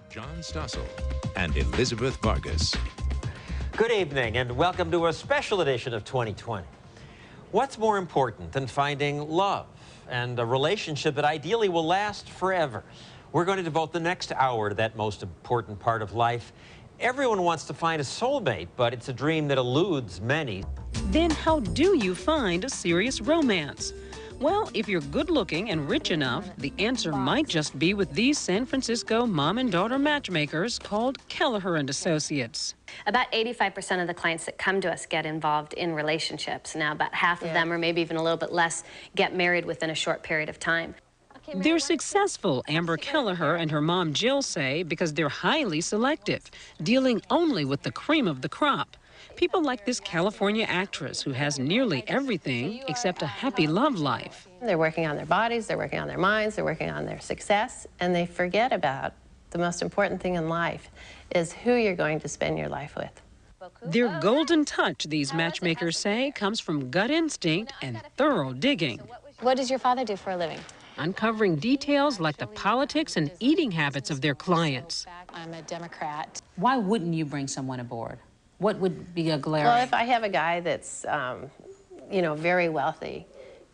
John Stossel and Elizabeth Vargas. Good evening and welcome to a special edition of 2020. What's more important than finding love and a relationship that ideally will last forever? We're going to devote the next hour to that most important part of life. Everyone wants to find a soulmate, but it's a dream that eludes many. Then how do you find a serious romance? Well, if you're good-looking and rich enough, the answer might just be with these San Francisco mom and daughter matchmakers called Kelleher and Associates. About 85% of the clients that come to us get involved in relationships. Now, about half of them, or maybe even a little bit less, get married within a short period of time. They're successful, Amber Kelleher and her mom Jill say, because they're highly selective, dealing only with the cream of the crop. People like this California actress who has nearly everything except a happy love life. They're working on their bodies, they're working on their minds, they're working on their success, and they forget about the most important thing in life is who you're going to spend your life with. Their golden touch, these matchmakers say, comes from gut instinct and thorough digging. What does your father do for a living? Uncovering details like the politics and eating habits of their clients. I'm a Democrat. Why wouldn't you bring someone aboard? What would be a glaring? Well, if I have a guy that's, you know, very wealthy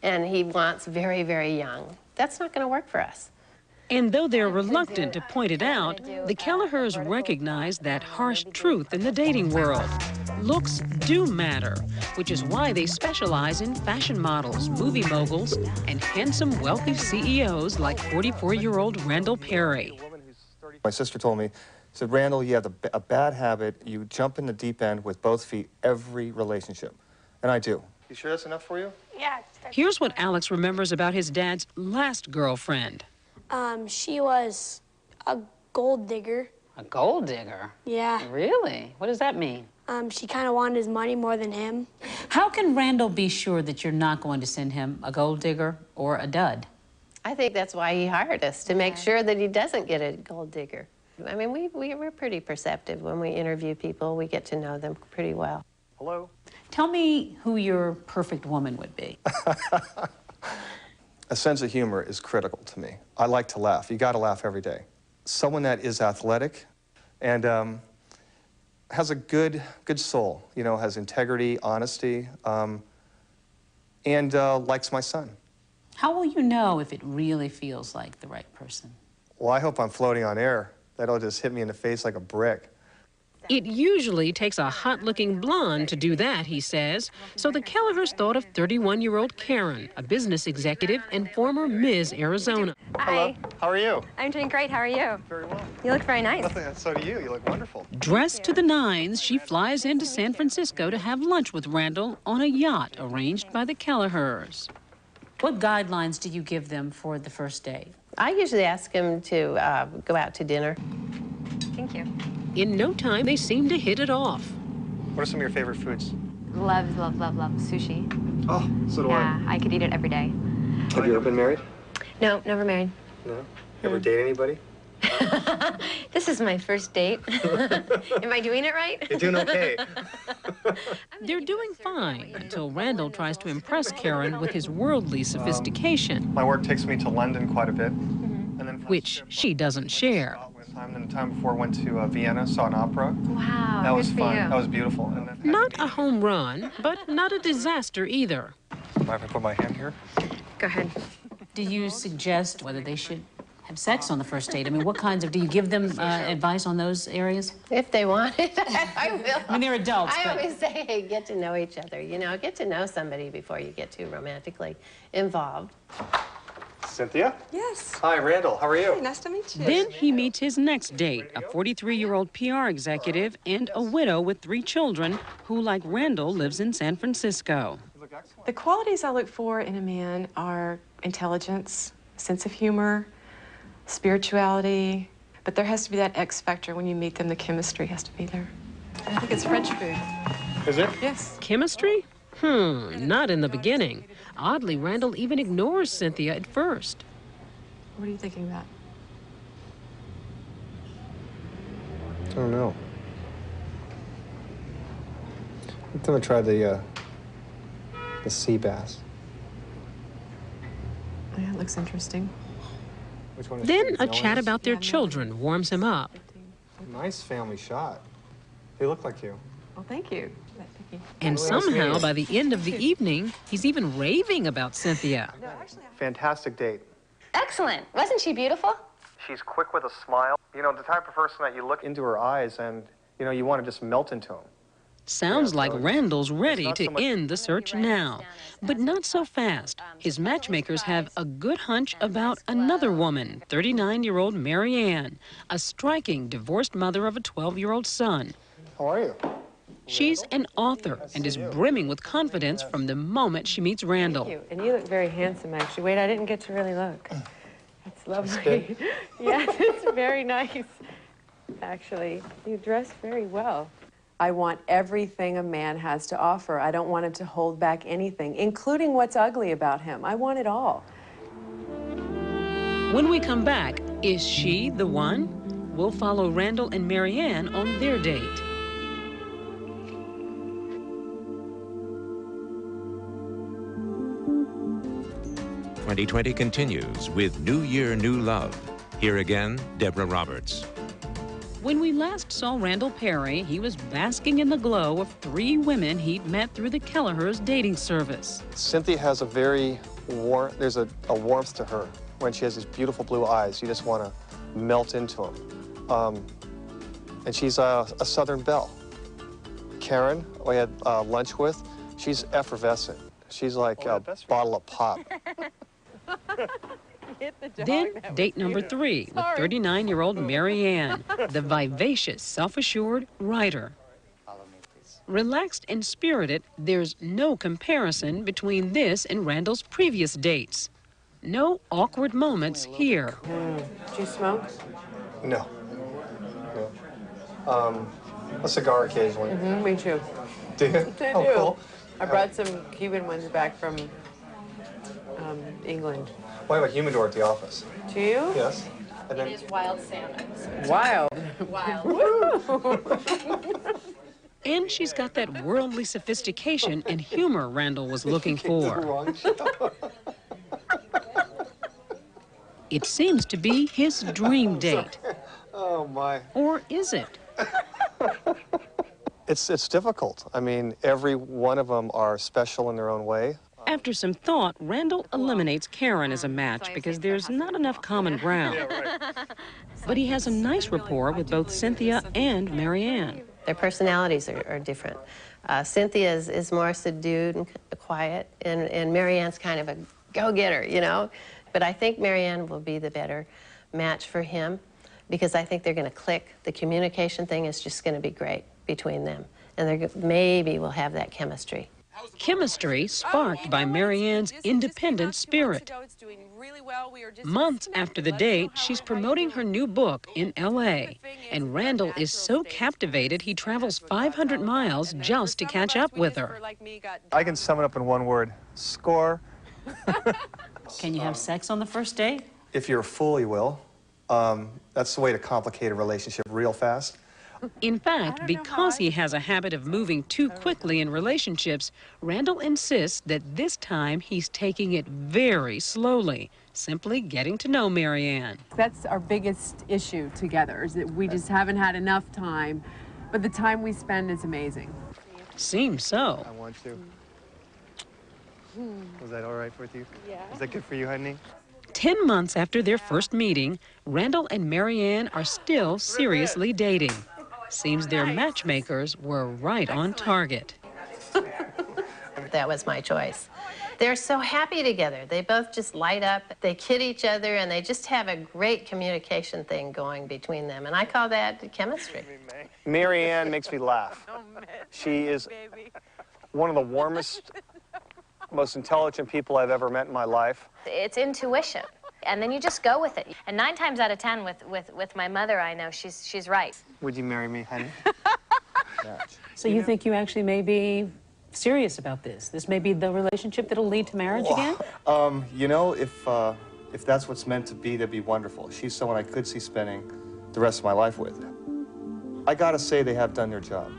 and he wants very, very young, that's not going to work for us. And though they're reluctant to point it out, the Kellehers recognize that harsh truth in the dating world. Looks do matter, which is why they specialize in fashion models, movie moguls, and handsome, wealthy CEOs like 44-year-old Randall Perry. My sister told me, said, Randall, you have a bad habit. You jump in the deep end with both feet every relationship. And I do. You sure that's enough for you? Yeah. Here's what Alex remembers about his dad's last girlfriend. She was a gold digger. A gold digger? Yeah. Really? What does that mean? She kind of wanted his money more than him. How can Randall be sure that you're not going to send him a gold digger or a dud? I think that's why he hired us, to make sure that he doesn't get a gold digger. I mean, we're pretty perceptive when we interview people. We get to know them pretty well. Hello? Tell me who your perfect woman would be. A sense of humor is critical to me. I like to laugh. You got to laugh every day. Someone that is athletic and has a good soul, you know, has integrity, honesty, and likes my son. How will you know if it really feels like the right person? Well, I hope I'm floating on air. That'll just hit me in the face like a brick. It usually takes a hot-looking blonde to do that, he says. So the Kellehers thought of 31-year-old Karen, a business executive and former Ms. Arizona. Hello. How are you? I'm doing great. How are you? Very well. You look very nice. So do you. You look wonderful. Dressed to the nines, she flies into San Francisco to have lunch with Randall on a yacht arranged by the Kellehers. What guidelines do you give them for the first date? I usually ask him to go out to dinner. Thank you. In no time, they seem to hit it off. What are some of your favorite foods? Love, love, love, love sushi. Oh, so do Yeah, I could eat it every day. Have you ever been married? No, never married. No? Ever date anybody? This is my first date. Am I doing it right? You're doing okay. They're doing fine until Randall tries to impress Karen with his worldly sophistication, My work takes me to London quite a bit. And then which she doesn't share. And the time before went to Vienna, saw an opera. Wow, That was good for fun. you. That was beautiful. And then Not a home run, but not a disaster either. Mind if I put my hand here? Go ahead. Do you suggest whether they should have sex on the first date? I mean, what kinds of, do you give them advice on those areas? If they want it, I will. I mean, they're adults, I but... always say, hey, get to know each other. You know, get to know somebody before you get too romantically involved. Cynthia? Yes. Hi, Randall. How are you? Hey, nice to meet you. Then he meets his next date, a 43-year-old PR executive and a widow with 3 children who, like Randall, lives in San Francisco. The qualities I look for in a man are intelligence, sense of humor, spirituality, but there has to be that X factor when you meet them. The chemistry has to be there. I think it's French food. Is it? Yes. Chemistry? Not in the beginning. Oddly, Randall even ignores Cynthia at first. What are you thinking about? I don't know. I'm gonna try the sea bass. Yeah, it looks interesting. Which one is Then sweet? a No chat one is? about their children warms him up. Nice family shot. They look like you. Well, thank you. Thank you. And Really nice to meet somehow, you. by the end of the evening, he's even raving about Cynthia. Fantastic date. Excellent. Wasn't she beautiful? She's quick with a smile. You know, the type of person that you look into her eyes and, you know, you want to just melt into them. Sounds like so Randall's ready not so to much- end the search now. But not so fast. His matchmakers have a good hunch about another woman, 39-year-old Mary Ann, a striking divorced mother of a 12-year-old son. How are you? She's an author and is brimming with confidence from the moment she meets Randall. Thank you. And you look very handsome, actually. Wait, I didn't get to really look. That's lovely. good. Yes, it's very nice, actually. You dress very well. I want everything a man has to offer. I don't want him to hold back anything, including what's ugly about him. I want it all. When we come back, is she the one? We'll follow Randall and Mary Ann on their date. "2020 continues with New Year, New Love." Here again, Deborah Roberts. When we last saw Randall Perry, he was basking in the glow of 3 women he'd met through the Kelleher's dating service. Cynthia has a very warm, there's a warmth to her. When she has these beautiful blue eyes, you just want to melt into them. And she's a Southern belle. Karen, we had lunch with, she's effervescent. She's like a bottle of pop. Then, date number 3 with 39-year-old Mary Ann, the vivacious, self-assured writer. Relaxed and spirited, there's no comparison between this and Randall's previous dates. No awkward moments here. Do you smoke? No. No. A cigar occasionally. Me too. Do you? I do. Cool. I brought some Cuban ones back from England. Well, I have a humidor at the office. Do you? Yes. And then, Wild salmon. Wild. And she's got that worldly sophistication and humor Randall was looking for. wrong show. It seems to be his dream date. Oh, my. Or is it? It's difficult. I mean, every one of them are special in their own way. After some thought, Randall eliminates Karen as a match because there's not enough common ground. But he has a nice rapport with both Cynthia and Mary Ann. Their personalities are different. Cynthia is more subdued and quiet, and Mary Ann's kind of a go-getter, you know? But I think Mary Ann will be the better match for him because I think they're going to click. The communication thing is just going to be great between them, and maybe we'll have that chemistry. Chemistry sparked by Mary Ann's independent spirit. Months after the date, she's promoting her new book in L.A., and Randall is so captivated he travels 500 miles just to catch up with her. I can sum it up in one word: score. Can you have sex on the first date? If you're a fool, you will. That's the way to complicate a relationship real fast. In fact, because he has a habit of moving too quickly in relationships, Randall insists that this time he's taking it very slowly, simply getting to know Mary Ann. That's our biggest issue together, is that we just haven't had enough time, but the time we spend is amazing. Seems so. I want to. Was that all right with you? Yeah. Is that good for you, honey? 10 months after their first meeting, Randall and Mary Ann are still seriously dating. Seems their matchmakers were right on target. That was my choice. They're so happy together. They both just light up. They kid each other, and they just have a great communication thing going between them, and I call that chemistry. Mary Ann makes me laugh. She is one of the warmest, most intelligent people I've ever met in my life. It's intuition, and then you just go with it. And 9 times out of 10 with my mother, I know she's right. Would you marry me, honey? So you think you actually may be serious about this? This may be the relationship that'll lead to marriage again? You know, if that's what's meant to be, that'd be wonderful. She's someone I could see spending the rest of my life with. I gotta say they have done their job.